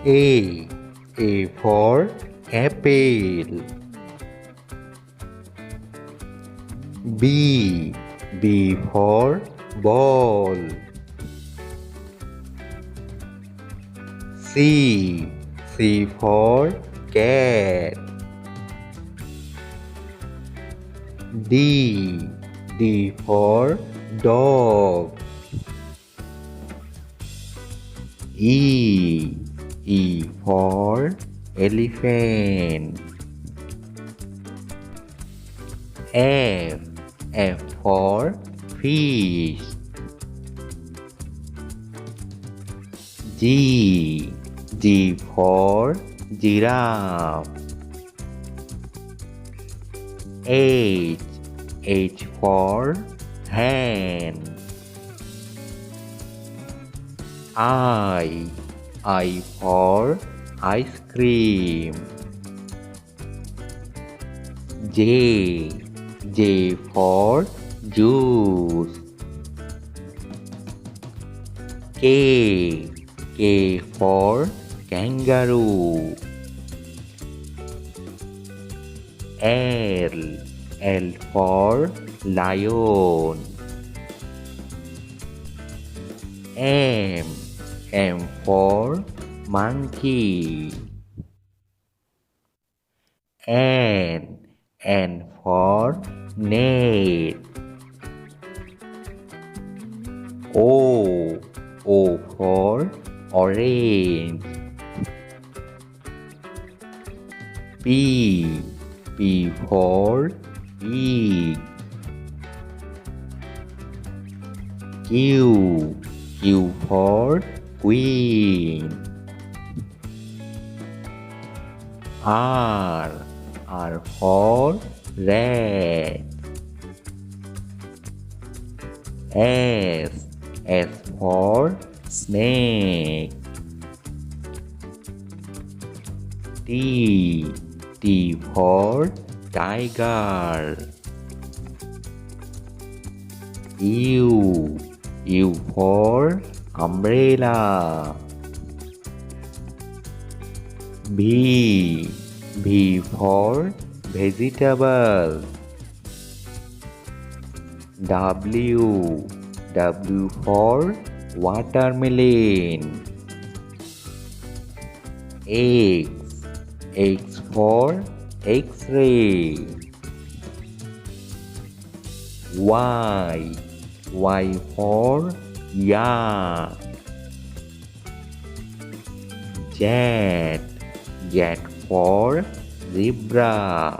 A. A for apple. B. B for ball. C. C for cat. D. D for dog. E. E for elephant. F. F for fish. G. G for giraffe. H. H for hen. I. I for ice cream. J. J for juice. K. K for kangaroo. L. L for lion. M. M for monkey. N. N for net. O. O for orange. P. P for pig. Q. Q for queen. R. R for rat. S. S for snake. T. T for tiger. U. U for umbrella. V. V for vegetable. W. W for watermelon. X. X for X-ray. Y. Y for yak. Z. Z for zebra.